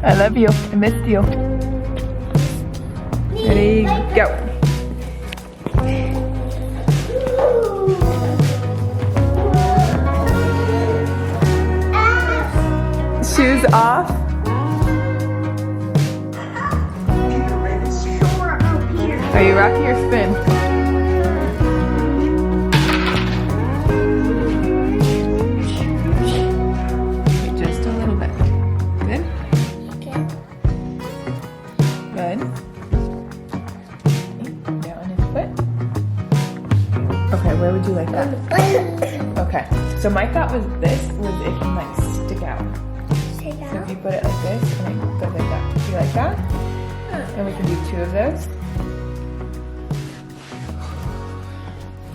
I love you. I missed you. Ready, go. Shoes off. Are you rocky or spin? Just a little bit. Good? Good. Down his foot. Okay, where would you like that? Okay, so my thought was this, was it can like stick out. So if you put it like this, and it goes like that. Do you like that? And we can do 2 of those.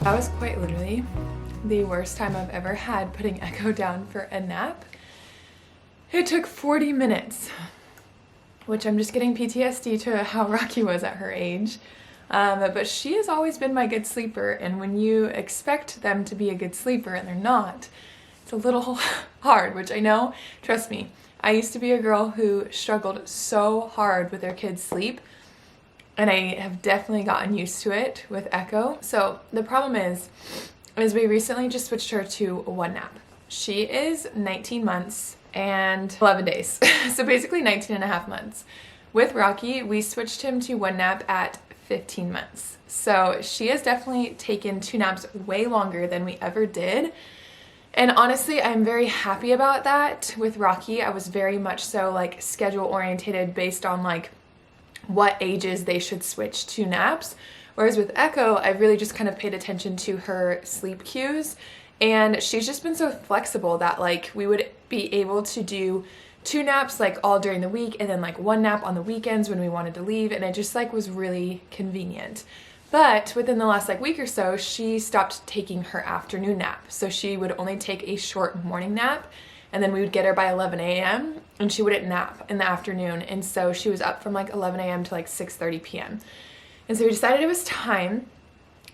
That was quite literally the worst time I've ever had putting Echo down for a nap. It took 40 minutes, which I'm just getting PTSD to how Rocky was at her age. But she has always been my good sleeper, and when you expect them to be a good sleeper and they're not, it's a little hard, which I know, trust me, I used to be a girl who struggled so hard with their kids' sleep, and I have definitely gotten used to it with Echo. So the problem is we recently just switched her to 1 nap. She is 19 months and 11 days, so basically 19 and a half months. With Rocky, we switched him to 1 nap at 15 months. So she has definitely taken 2 naps way longer than we ever did. And honestly, I'm very happy about that. With Rocky, I was very much so like schedule orientated based on like what ages they should switch to naps. Whereas with Echo, I've really just kind of paid attention to her sleep cues. And she's just been so flexible that like we would be able to do 2 naps like all during the week and then like 1 nap on the weekends when we wanted to leave, and it just like was really convenient. But within the last like week or so, she stopped taking her afternoon nap. So she would only take a short morning nap, and then we would get her by 11 a.m. and she wouldn't nap in the afternoon. And so she was up from like 11 a.m. to like 6:30 p.m. And so we decided it was time.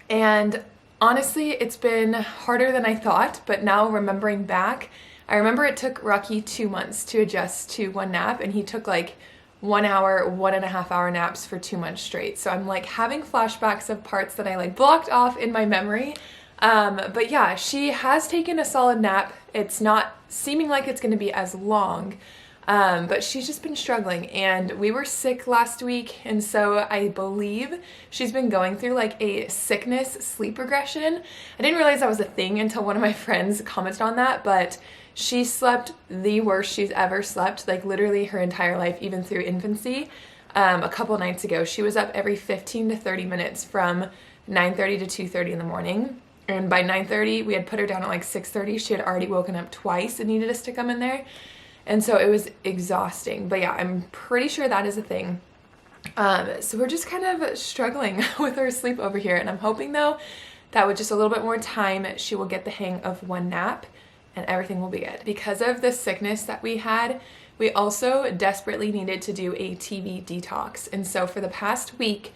And honestly, it's been harder than I thought, but now remembering back, I remember it took Rocky 2 months to adjust to 1 nap, and he took like 1 hour, 1.5 hour naps for 2 months straight. So I'm like having flashbacks of parts that I like blocked off in my memory. But yeah, she has taken a solid nap. It's not seeming like it's going to be as long, but she's just been struggling, and we were sick last week, and so I believe she's been going through like a sickness sleep regression. I didn't realize that was a thing until one of my friends commented on that, but she slept the worst she's ever slept, like literally her entire life, even through infancy. A couple nights ago, she was up every 15 to 30 minutes from 9:30 to 2:30 in the morning. And by 9:30, we had put her down at like 6:30. She had already woken up twice and needed us to come in there. And so it was exhausting. But yeah, I'm pretty sure that is a thing. So we're just kind of struggling with her sleep over here. And I'm hoping though that with just a little bit more time, she will get the hang of 1 nap and everything will be good. Because of the sickness that we had, we also desperately needed to do a TV detox. And so for the past week,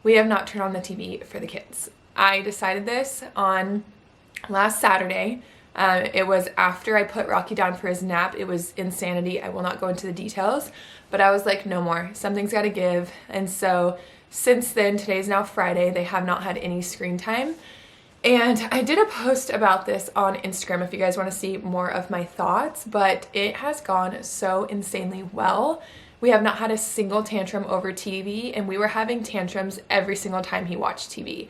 we have not turned on the TV for the kids. I decided this on last Saturday. It was after I put Rocky down for his nap. It was insanity. I will not go into the details, but I was like, no more. Something's got to give. And so since then, today's now Friday, they have not had any screen time. And I did a post about this on Instagram if you guys want to see more of my thoughts, but it has gone so insanely well. We have not had a single tantrum over TV, and we were having tantrums every single time he watched TV.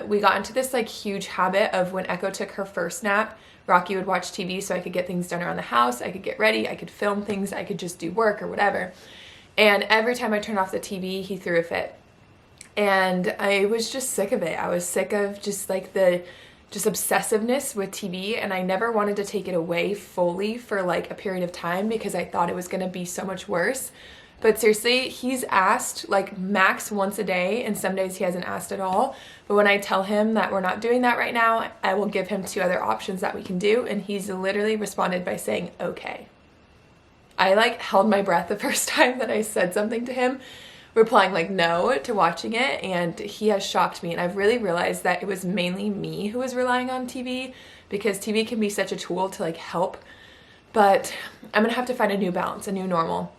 We got into this like huge habit of when Echo took her first nap, Rocky would watch TV so I could get things done around the house, I could get ready, I could film things, I could just do work or whatever. And every time I turned off the TV, he threw a fit. And I was just sick of it. I was sick of just like the obsessiveness with TV, and I never wanted to take it away fully for like a period of time because I thought it was going to be so much worse. But seriously, he's asked like max once a day, and some days he hasn't asked at all. But when I tell him that we're not doing that right now, I will give him 2 other options that we can do, and he's literally responded by saying okay. I like held my breath the first time that I said something to him, replying like no to watching it, and he has shocked me. And I've really realized that it was mainly me who was relying on TV, because TV can be such a tool to like help, but I'm gonna have to find a new balance, a new normal.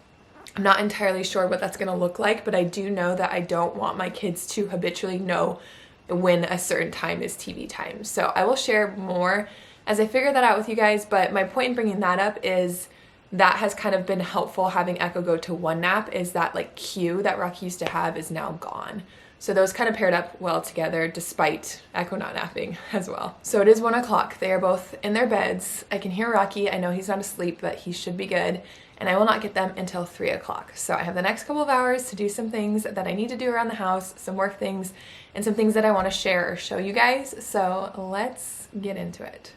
I'm not entirely sure what that's gonna look like, but I do know that I don't want my kids to habitually know when a certain time is TV time. So I will share more as I figure that out with you guys, but my point in bringing that up is that has kind of been helpful. Having Echo go to one nap is that like cue that Rocky used to have is now gone. So those kind of paired up well together despite Echo not napping as well. So it is 1 o'clock. They are both in their beds. I can hear Rocky. I know he's not asleep, but he should be good. And I will not get them until 3 o'clock. So I have the next couple of hours to do some things that I need to do around the house, some work things, and some things that I want to share or show you guys. So let's get into it.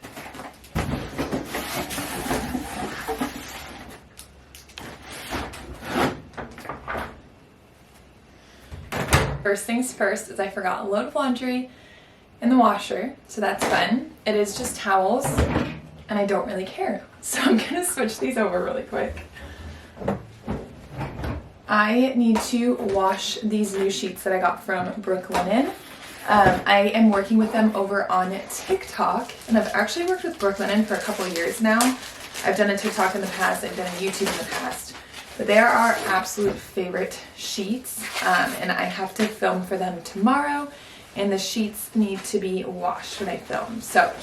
First things first is I forgot a load of laundry in the washer, so that's fun. It is just towels, and I don't really care. So I'm gonna switch these over really quick. I need to wash these new sheets that I got from Brooklinen. I am working with them over on TikTok, and I've actually worked with Brooklinen for a couple of years now. I've done a TikTok in the past, I've done a YouTube in the past. But they are our absolute favorite sheets, and I have to film for them tomorrow, and the sheets need to be washed when I film. So,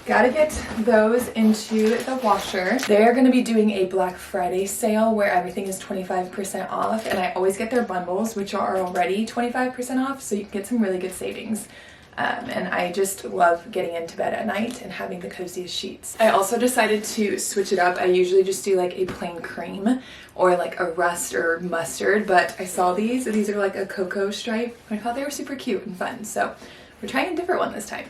gotta get those into the washer. They're gonna be doing a Black Friday sale where everything is 25% off, and I always get their bundles, which are already 25% off, so you can get some really good savings. And I just love getting into bed at night and having the coziest sheets. I also decided to switch it up. I usually just do like a plain cream or like a rust or mustard, but I saw these. These are like a cocoa stripe. I thought they were super cute and fun, so we're trying a different one this time.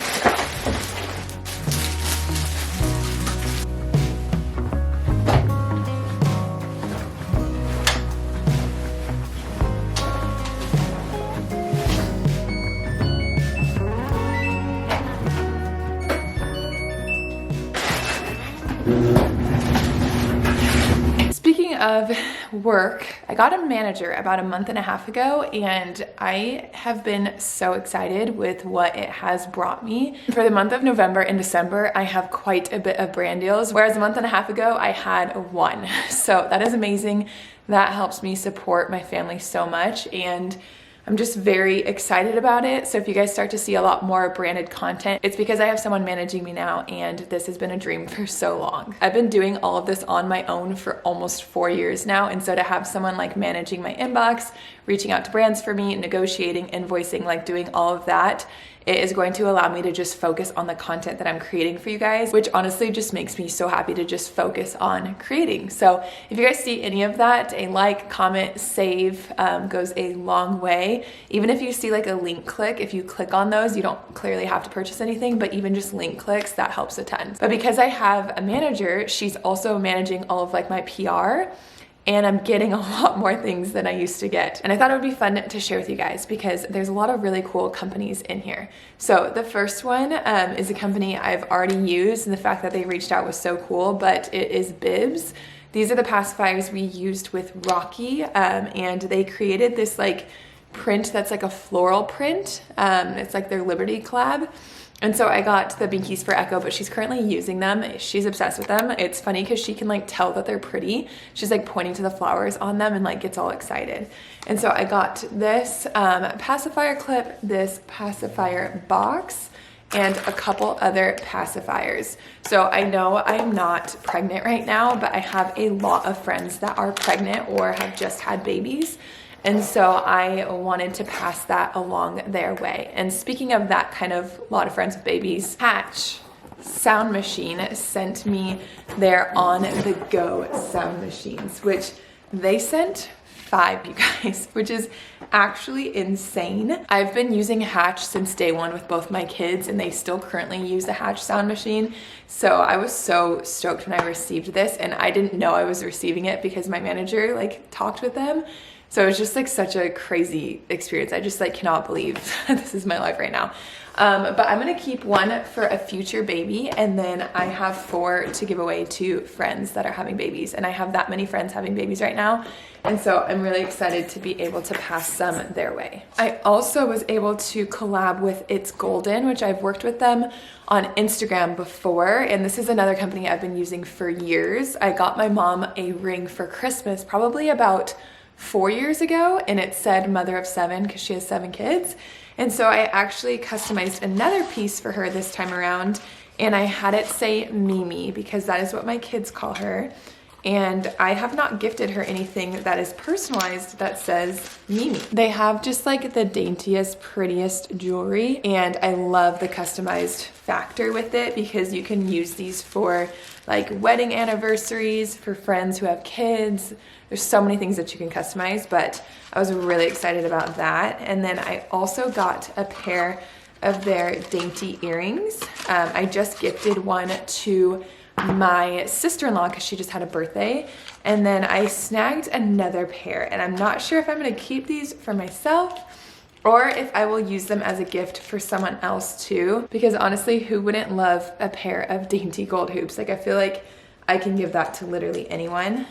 Speaking of work, I got a manager about a month and a half ago, and I have been so excited with what it has brought me. For the month of November and December, I have quite a bit of brand deals, whereas a month and a half ago, I had one. So that is amazing. That helps me support my family so much, and I'm just very excited about it. So if you guys start to see a lot more branded content, it's because I have someone managing me now, and this has been a dream for so long. I've been doing all of this on my own for almost 4 years now, and so to have someone like managing my inbox, reaching out to brands for me, negotiating, invoicing, like doing all of that, it is going to allow me to just focus on the content that I'm creating for you guys, which honestly just makes me so happy to just focus on creating. So if you guys see any of that, a like, comment, save goes a long way. Even if you see like a link click, if you click on those, you don't clearly have to purchase anything, but even just link clicks, that helps a ton. But because I have a manager, she's also managing all of like my PR, and I'm getting a lot more things than I used to get. And I thought it would be fun to share with you guys because there's a lot of really cool companies in here. So the first one is a company I've already used, and the fact that they reached out was so cool, but it is Bibs. These are the pacifiers we used with Rocky, and they created this like print that's like a floral print. It's like their Liberty collab. And so I got the binkies for Echo, but she's currently using them. She's obsessed with them. It's funny because she can like tell that they're pretty. She's like pointing to the flowers on them and like gets all excited. And so I got this pacifier clip, this pacifier box, and a couple other pacifiers. So I know I'm not pregnant right now, but I have a lot of friends that are pregnant or have just had babies. And so I wanted to pass that along their way. And speaking of that kind of lot of friends with babies, Hatch Sound Machine sent me their on-the-go sound machines, which they sent 5, you guys, which is actually insane. I've been using Hatch since day one with both my kids, and they still currently use the Hatch sound machine. So I was so stoked when I received this, and I didn't know I was receiving it because my manager like talked with them. So it was just like such a crazy experience. I just like cannot believe this is my life right now. But I'm gonna keep one for a future baby, and then I have 4 to give away to friends that are having babies, and I have that many friends having babies right now. And so I'm really excited to be able to pass some their way. I also was able to collab with It's Golden, which I've worked with them on Instagram before, and this is another company I've been using for years. I got my mom a ring for Christmas probably about 4 years ago, and it said mother of 7 because she has 7 kids. And so I actually customized another piece for her this time around, and I had it say Mimi because that is what my kids call her. And I have not gifted her anything that is personalized that says Mimi. They have just like the daintiest, prettiest jewelry, and I love the customized factor with it because you can use these for like wedding anniversaries, for friends who have kids. There's so many things that you can customize, but I was really excited about that. And then I also got a pair of their dainty earrings. I just gifted one to my sister-in-law because she just had a birthday, and then I snagged another pair, and I'm not sure if I'm going to keep these for myself or if I will use them as a gift for someone else too, because honestly, who wouldn't love a pair of dainty gold hoops? Like, I feel like I can give that to literally anyone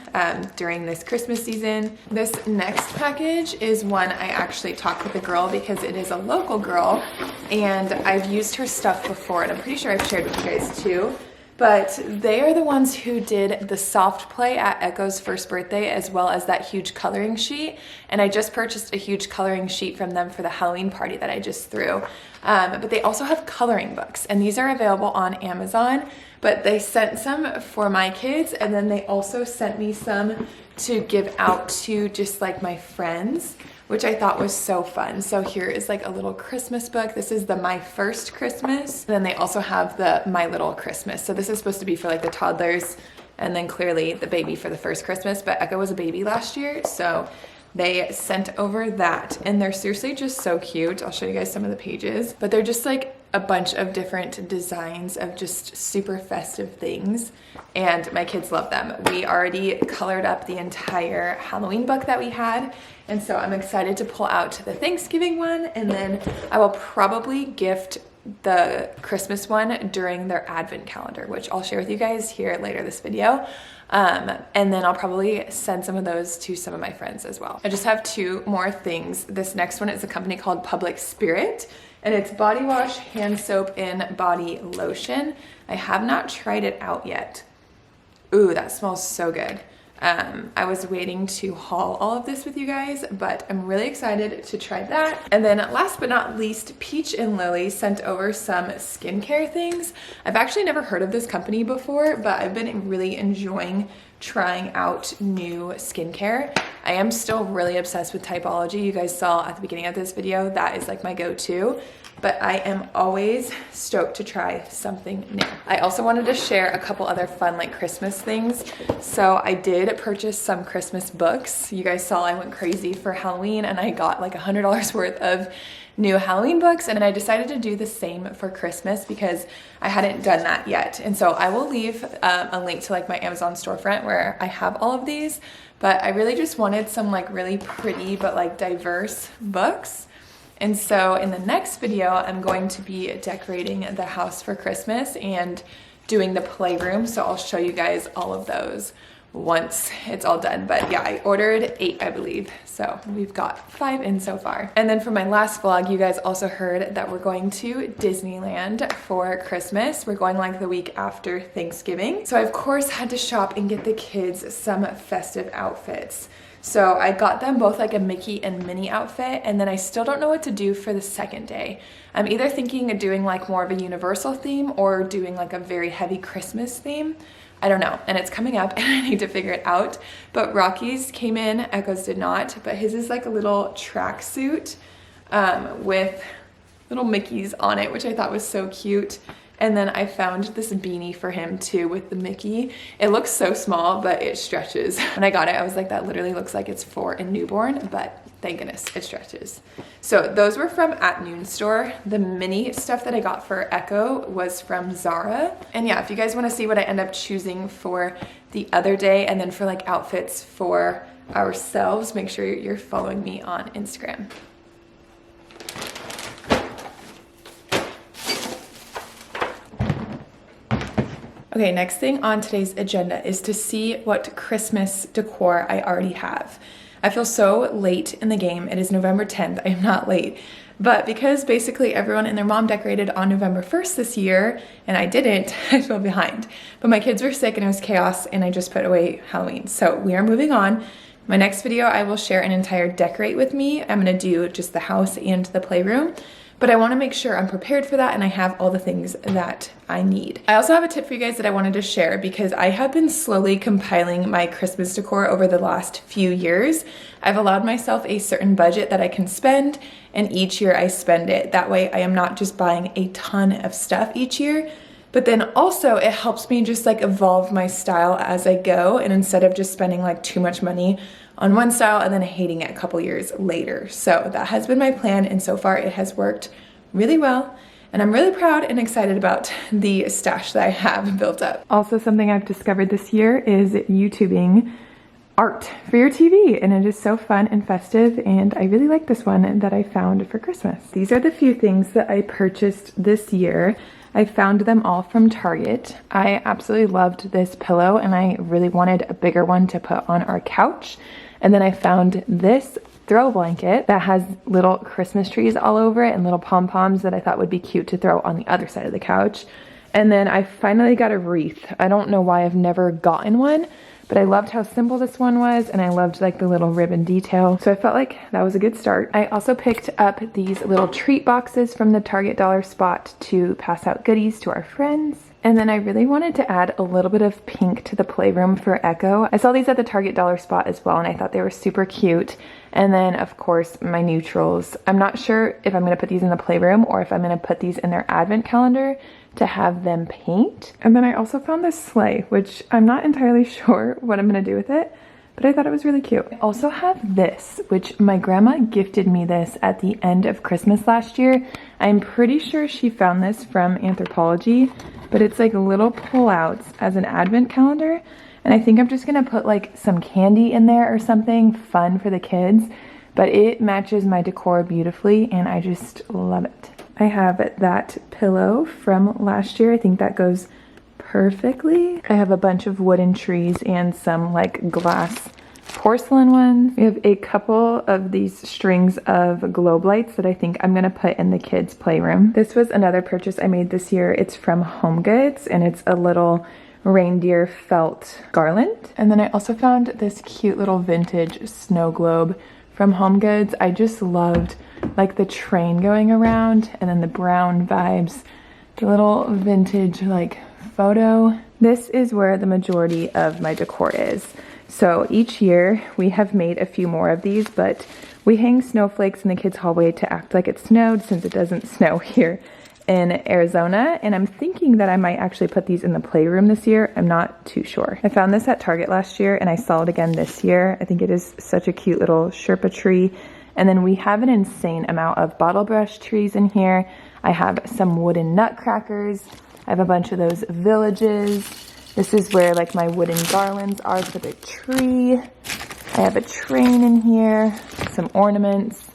during this Christmas season. This next package is one I actually talked with a girl because it is a local girl, and I've used her stuff before, and I'm pretty sure I've shared with you guys too. But they are the ones who did the soft play at Echo's first birthday, as well as that huge coloring sheet. And I just purchased a huge coloring sheet from them for the Halloween party that I just threw. But they also have coloring books, and these are available on Amazon. But they sent some for my kids, and then they also sent me some to give out to just like my friends, which I thought was so fun. So here is like a little Christmas book. This is the My First Christmas. And then they also have the My Little Christmas. So this is supposed to be for like the toddlers, and then clearly the baby for the first Christmas. But Echo was a baby last year, so they sent over that. And they're seriously just so cute. I'll show you guys some of the pages. But they're just like a bunch of different designs of just super festive things, and my kids love them. We already colored up the entire Halloween book that we had, and so I'm excited to pull out the Thanksgiving one, and then I will probably gift the Christmas one during their advent calendar, which I'll share with you guys here later this video. And then I'll probably send some of those to some of my friends as well. I just have 2 more things. This next one is a company called Public Spirit, and it's body wash, hand soap, and body lotion. I have not tried it out yet. Ooh, that smells so good. I was waiting to haul all of this with you guys, but I'm really excited to try that. And then last but not least, Peach and Lily sent over some skincare things. I've actually never heard of this company before, but I've been really enjoying trying out new skincare. I am still really obsessed with Typology. You guys saw at the beginning of this video, that is like my go-to. But I am always stoked to try something new. I also wanted to share a couple other fun like Christmas things. So I did purchase some Christmas books. You guys saw I went crazy for Halloween, and I got like $100 worth of new Halloween books, and I decided to do the same for Christmas because I hadn't done that yet. And so I will leave a link to like my Amazon storefront where I have all of these, but I really just wanted some like really pretty but like diverse books. And so in the next video, I'm going to be decorating the house for Christmas and doing the playroom. So I'll show you guys all of those once it's all done. But yeah, I ordered 8, I believe. So we've got 5 in so far. And then for my last vlog, you guys also heard that we're going to Disneyland for Christmas. We're going like the week after Thanksgiving. So I of course had to shop and get the kids some festive outfits. So I got them both like a Mickey and Minnie outfit, and then I still don't know what to do for the second day. I'm either thinking of doing like more of a Universal theme or doing like a very heavy Christmas theme. I don't know, and it's coming up and I need to figure it out. But Rocky's came in, Echo's did not, but his is like a little tracksuit with little Mickeys on it, which I thought was so cute. And then I found this beanie for him too with the Mickey. It looks so small, but it stretches. When I got it, I was like, that literally looks like it's for a newborn, but thank goodness it stretches. So those were from At Noon Store. The mini stuff that I got for Echo was from Zara. And yeah, if you guys want to see what I end up choosing for the other day and then for like outfits for ourselves, make sure you're following me on Instagram. Okay, next thing on today's agenda is to see what Christmas decor I already have. I feel so late in the game. It is November 10th. I am not late. But because basically everyone and their mom decorated on November 1st this year, and I didn't, I feel behind. But my kids were sick and it was chaos, and I just put away Halloween. So we are moving on My next video, I will share an entire decorate with me. I'm gonna do just the house and the playroom, but I wanna make sure I'm prepared for that and I have all the things that I need. I also have a tip for you guys that I wanted to share because I have been slowly compiling my Christmas decor over the last few years. I've allowed myself a certain budget that I can spend, and each year I spend it. That way I am not just buying a ton of stuff each year, but then also it helps me just like evolve my style as I go, and instead of just spending like too much money on one style and then hating it a couple years later. So that has been my plan, and so far it has worked really well. And I'm really proud and excited about the stash that I have built up. Also, something I've discovered this year is YouTubing art for your TV, and it is so fun and festive, and I really like this one that I found for Christmas. These are the few things that I purchased this year. I found them all from Target. I absolutely loved this pillow, and I really wanted a bigger one to put on our couch. And then I found this throw blanket that has little Christmas trees all over it and little pom-poms that I thought would be cute to throw on the other side of the couch. And then I finally got a wreath. I don't know why I've never gotten one, but I loved how simple this one was, and I loved like the little ribbon detail. So I felt like that was a good start. I also picked up these little treat boxes from the Target dollar spot to pass out goodies to our friends. And then I really wanted to add a little bit of pink to the playroom for Echo. I saw these at the Target dollar spot as well, and I thought they were super cute. And then of course my neutrals. I'm not sure if I'm gonna put these in the playroom or if I'm gonna put these in their advent calendar to have them paint. And then I also found this sleigh, which I'm not entirely sure what I'm gonna do with it, but I thought it was really cute. I also have this, which my grandma gifted me this at the end of Christmas last year. I'm pretty sure she found this from Anthropologie, but it's like little pullouts as an advent calendar. And I think I'm just gonna put like some candy in there or something fun for the kids, but it matches my decor beautifully and I just love it. I have that pillow from last year. I think that goes perfectly. I have a bunch of wooden trees and some like glass porcelain ones. We have a couple of these strings of globe lights that I think I'm gonna put in the kids' playroom. This was another purchase I made this year. It's from HomeGoods, and it's a little reindeer felt garland. And then I also found this cute little vintage snow globe from HomeGoods. I just loved like the train going around, and then the brown vibes, the little vintage like photo. This is where the majority of my decor is. So each year we have made a few more of these, but we hang snowflakes in the kids' hallway to act like it snowed, since it doesn't snow here in Arizona. And I'm thinking that I might actually put these in the playroom this year. I'm not too sure. I found this at Target last year and I saw it again this year. I think it is such a cute little Sherpa tree. And then we have an insane amount of bottle brush trees in here. I have some wooden nutcrackers. I have a bunch of those villages. This is where like my wooden garlands are for the tree. I have a train in here, some ornaments.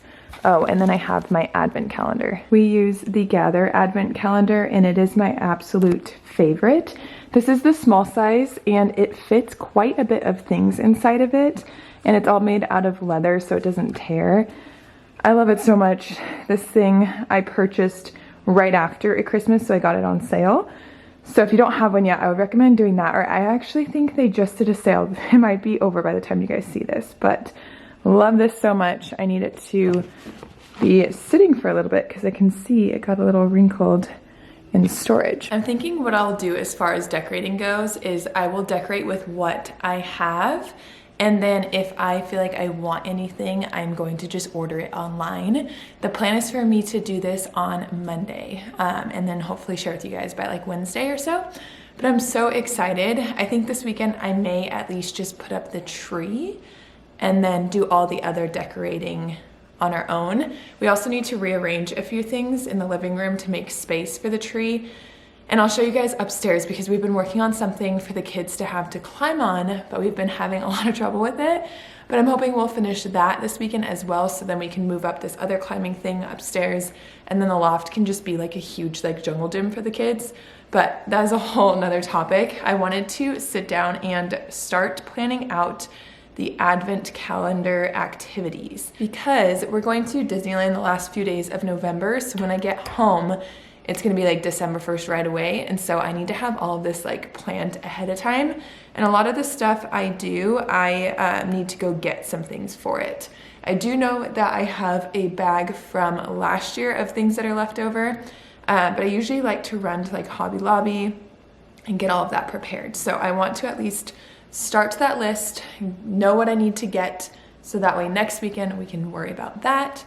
Oh, and then I have my advent calendar. We use the Gather advent calendar, and it is my absolute favorite. This is the small size, and it fits quite a bit of things inside of it, and it's all made out of leather so it doesn't tear. I love it so much. This thing I purchased right after at Christmas, so I got it on sale. So if you don't have one yet, I would recommend doing that, or I actually think they just did a sale. It might be over by the time you guys see this, but love this so much. I need it to be sitting for a little bit because I can see it got a little wrinkled in storage. I'm thinking what I'll do as far as decorating goes is I will decorate with what I have, and then if I feel like I want anything, I'm going to just order it online. The plan is for me to do this on Monday, and then hopefully share with you guys by like Wednesday or so. But I'm so excited. I think this weekend I may at least just put up the tree and then do all the other decorating on our own. We also need to rearrange a few things in the living room to make space for the tree. And I'll show you guys upstairs because we've been working on something for the kids to have to climb on, but we've been having a lot of trouble with it. But I'm hoping we'll finish that this weekend as well, so then we can move up this other climbing thing upstairs, and then the loft can just be like a huge like jungle gym for the kids. But that is a whole nother topic. I wanted to sit down and start planning out the advent calendar activities because we're going to Disneyland the last few days of November. So when I get home, it's gonna be like December 1st right away. And so I need to have all of this like planned ahead of time. And a lot of the stuff I do, I need to go get some things for it. I do know that I have a bag from last year of things that are left over, but I usually like to run to like Hobby Lobby and get all of that prepared. So I want to at least start that list, know what I need to get, so that way next weekend we can worry about that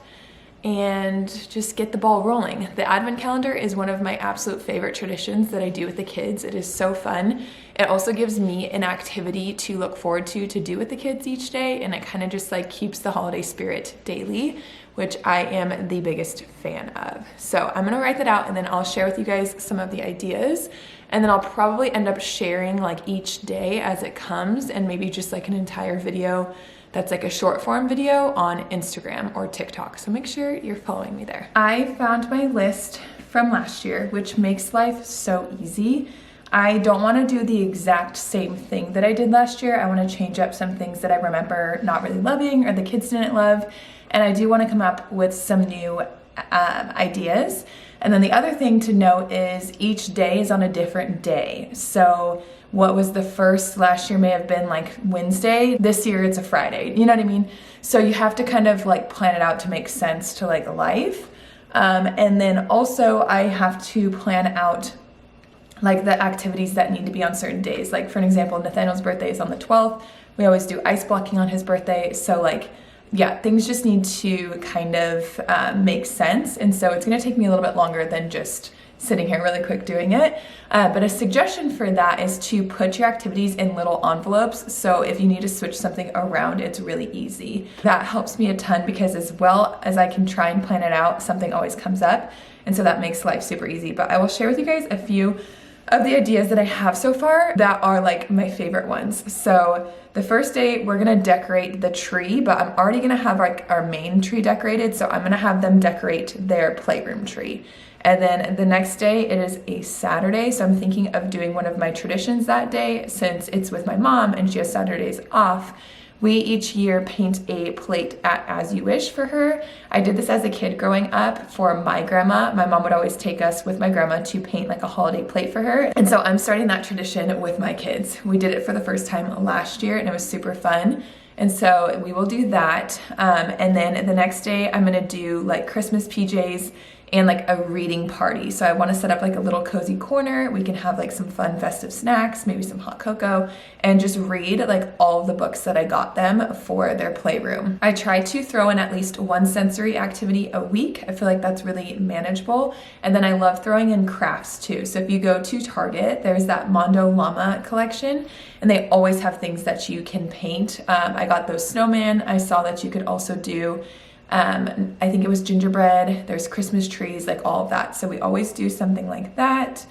and just get the ball rolling. The advent calendar is one of my absolute favorite traditions that I do with the kids. It is so fun. It also gives me an activity to look forward to do with the kids each day, and it kind of just like keeps the holiday spirit daily, which I am the biggest fan of. So I'm gonna write that out and then I'll share with you guys some of the ideas, and then I'll probably end up sharing like each day as it comes, and maybe just like an entire video that's like a short form video on Instagram or TikTok. So make sure you're following me there. I found my list from last year, which makes life so easy. I don't want to do the exact same thing that I did last year. I want to change up some things that I remember not really loving or the kids didn't love. And I do want to come up with some new ideas. And then the other thing to note is each day is on a different day. So what was the first last year may have been like Wednesday. This year it's a Friday. You know what I mean? So you have to kind of like plan it out to make sense to like life. And then also I have to plan out like the activities that need to be on certain days. Like for an example, Nathaniel's birthday is on the 12th. We always do ice blocking on his birthday. So like, yeah, things just need to kind of make sense. And so it's gonna take me a little bit longer than just sitting here really quick doing it. But a suggestion for that is to put your activities in little envelopes. So if you need to switch something around, it's really easy. That helps me a ton because as well as I can try and plan it out, something always comes up. And so that makes life super easy. But I will share with you guys a few of the ideas that I have so far that are like my favorite ones. So the first day we're gonna decorate the tree, but I'm already gonna have like our main tree decorated. So I'm gonna have them decorate their playroom tree. And then the next day, it is a Saturday, so I'm thinking of doing one of my traditions that day since it's with my mom and she has Saturdays off. We each year paint a plate at As You Wish for her. I did this as a kid growing up for my grandma. My mom would always take us with my grandma to paint like a holiday plate for her. And so I'm starting that tradition with my kids. We did it for the first time last year and it was super fun. And so we will do that. And then the next day I'm gonna do like Christmas PJs and like a reading party. So I want to set up like a little cozy corner. We can have like some fun festive snacks, maybe some hot cocoa, and just read like all of the books that I got them for their playroom. I try to throw in at least one sensory activity a week. I feel like that's really manageable. And then I love throwing in crafts too. So if you go to Target, there's that Mondo Llama collection, and they always have things that you can paint. I got those snowman. I saw that you could also do I think it was gingerbread, there's Christmas trees, like all of that. So we always do something like that.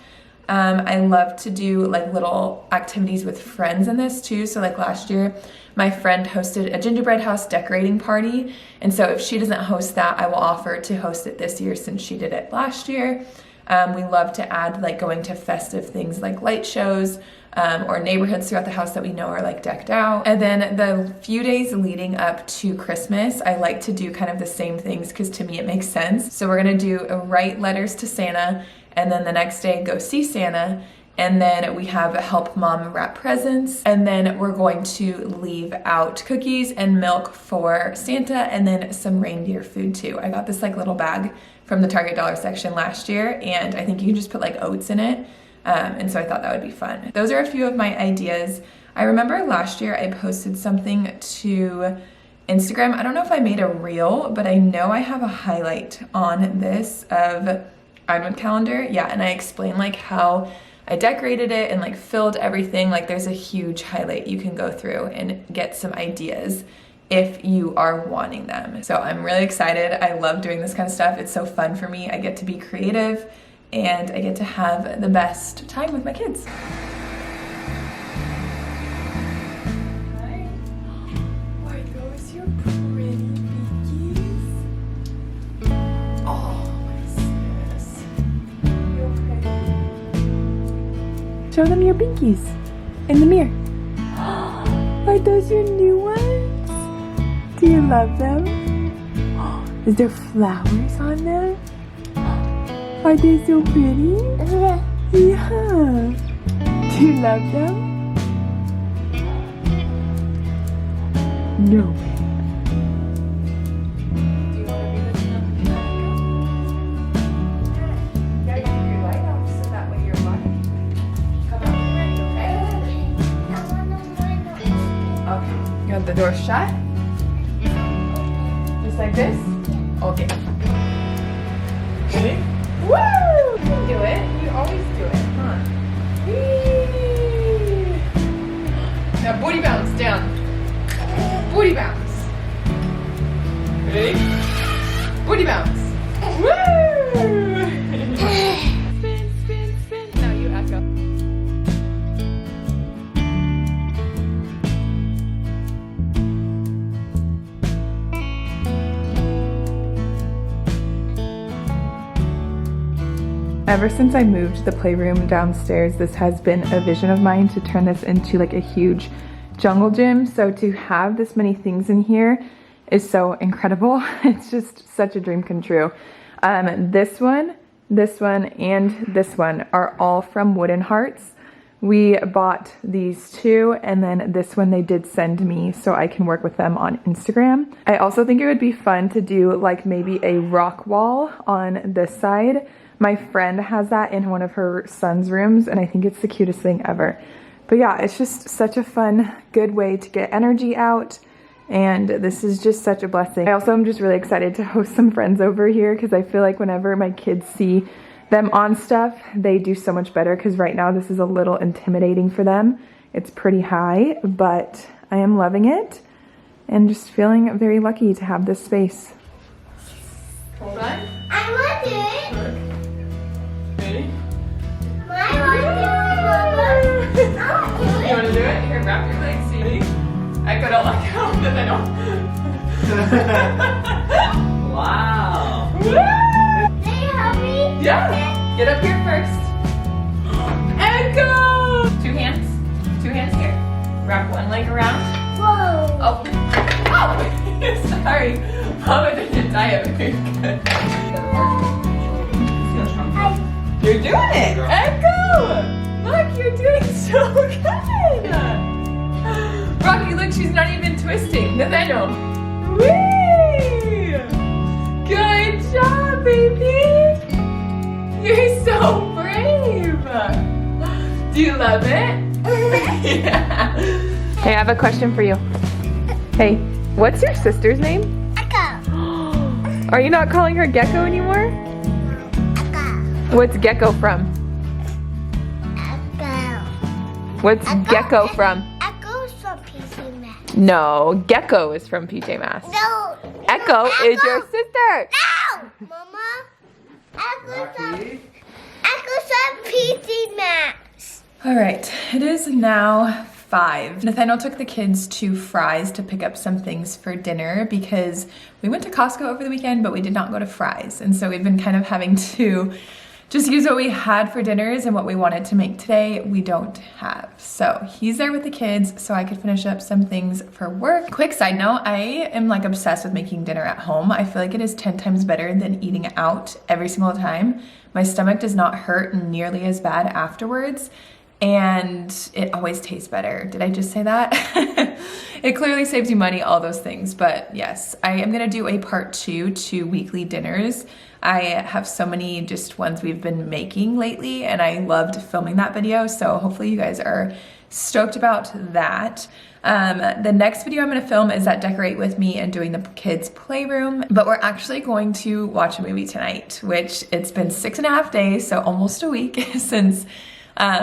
I love to do like little activities with friends in this too. So like last year, my friend hosted a gingerbread house decorating party. And so if she doesn't host that, I will offer to host it this year since she did it last year. We love to add like going to festive things like light shows, or neighborhoods throughout the house that we know are like decked out. And then the few days leading up to Christmas, I like to do kind of the same things because to me it makes sense. So we're gonna do write letters to Santa, and then the next day go see Santa, and then we have help mom wrap presents, and then we're going to leave out cookies and milk for Santa, and then some reindeer food too. I got this like little bag from the Target dollar section last year, and I think you can just put like oats in it. And so I thought that would be fun. Those are a few of my ideas. I remember last year I posted something to Instagram. I don't know if I made a reel, but I know I have a highlight on this of advent calendar. Yeah, and I explained like how I decorated it and like filled everything. Like there's a huge highlight you can go through and get some ideas if you are wanting them. So I'm really excited. I love doing this kind of stuff. It's so fun for me. I get to be creative and I get to have the best time with my kids. Hi. Are those your pretty pinkies? Oh, my sis. You okay? Show them your pinkies in the mirror. Are those your new ones? Do you love them? Is there flowers on them? Are they so pretty? Yeah. Do you love them? No. Do you want to be this one? Yeah, you keep your light out so that way your body can come out ready, okay? Okay. You want the door shut? Just like this? Okay. Ready? Woo! You can do it. You always do it, huh? Whee! Now booty bounce down. Booty bounce. Ready? Booty bounce. Woo! Spin, spin, spin. Now you echo. Ever since I moved the playroom downstairs, this has been a vision of mine to turn this into like a huge jungle gym. So to have this many things in here is so incredible. It's just such a dream come true. This one, and this one are all from Wooden Hearts. We bought these two, and then this one they did send me so I can work with them on Instagram. I also think it would be fun to do like maybe a rock wall on this side. My friend has that in one of her son's rooms, and I think it's the cutest thing ever. But yeah, it's just such a fun, good way to get energy out, and this is just such a blessing. I also am just really excited to host some friends over here because I feel like whenever my kids see them on stuff, they do so much better, because right now this is a little intimidating for them. It's pretty high, but I am loving it and just feeling very lucky to have this space. Hold on. I want it. Ready? I want it. You want to do it? Here, wrap your legs, sweetie. Echo, don't let go, and then I don't. Wow. Woo! Can you help me? Yeah. Get up here first. Echo! Two hands here. Wrap one leg around. Whoa. Oh. Oh! Sorry. Mama didn't tie it very good. You're doing it! Echo! Look, you're doing so good! Rocky, look, she's not even twisting. Nathaniel. Whee! Good job, baby! You're so brave! Do you love it? Yeah. Hey, I have a question for you. Hey, what's your sister's name? Echo. Are you not calling her Gecko anymore? Echo. What's Gecko from? Echo. What's Gecko from? Echo's from PC Max. No, Gecko is from PJ Masks. No. Echo is your sister. No. Mama. Echo's from PC Max. All right, it is now 5. Nathaniel took the kids to Fry's to pick up some things for dinner because we went to Costco over the weekend, but we did not go to Fry's. And so we've been kind of having to just use what we had for dinners, and what we wanted to make today, we don't have. So he's there with the kids so I could finish up some things for work. Quick side note, I am like obsessed with making dinner at home. I feel like it is 10 times better than eating out every single time. My stomach does not hurt nearly as bad afterwards, and it always tastes better. Did I just say that? It clearly saves you money, all those things. But yes, I am gonna do a part 2 to weekly dinners. I have so many just ones we've been making lately, and I loved filming that video. So hopefully you guys are stoked about that. The next video I'm gonna film is that decorate with me and doing the kids' playroom, but we're actually going to watch a movie tonight, which it's been 6.5 days, so almost a week since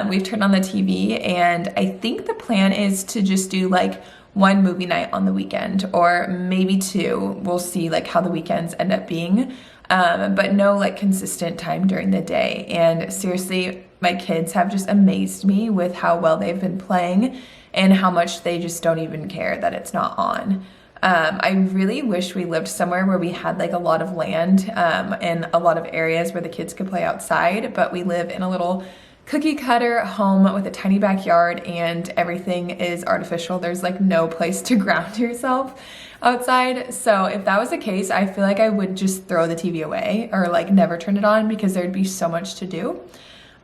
we've turned on the TV, and I think the plan is to just do like one movie night on the weekend, or maybe 2. We'll see like how the weekends end up being, but no like consistent time during the day. And seriously, my kids have just amazed me with how well they've been playing and how much they just don't even care that it's not on. I really wish we lived somewhere where we had like a lot of land and a lot of areas where the kids could play outside, but we live in a little cookie cutter home with a tiny backyard and everything is artificial. There's like no place to ground yourself outside. So if that was the case, I feel like I would just throw the TV away or like never turn it on because there'd be so much to do.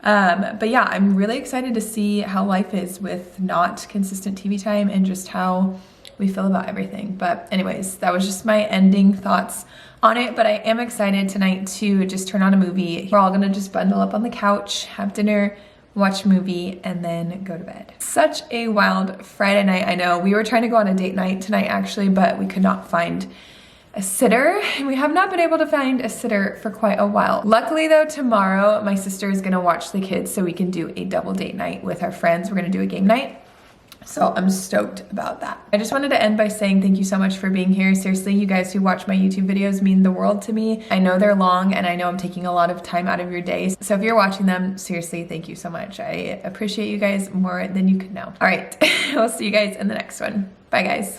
But yeah, I'm really excited to see how life is with not consistent TV time and just how we feel about everything. But anyways, that was just my ending thoughts on it. But I am excited tonight to just turn on a movie. We're all gonna just bundle up on the couch, have dinner, watch a movie, and then go to bed. Such a wild Friday night. I know we were trying to go on a date night tonight actually, but we could not find a sitter, and we have not been able to find a sitter for quite a while. Luckily though, tomorrow my sister is gonna watch the kids so we can do a double date night with our friends. We're gonna do a game night. So I'm stoked about that. I just wanted to end by saying thank you so much for being here. Seriously, you guys who watch my YouTube videos mean the world to me. I know they're long and I know I'm taking a lot of time out of your days. So if you're watching them, seriously, thank you so much. I appreciate you guys more than you could know. All right, we'll see you guys in the next one. Bye guys.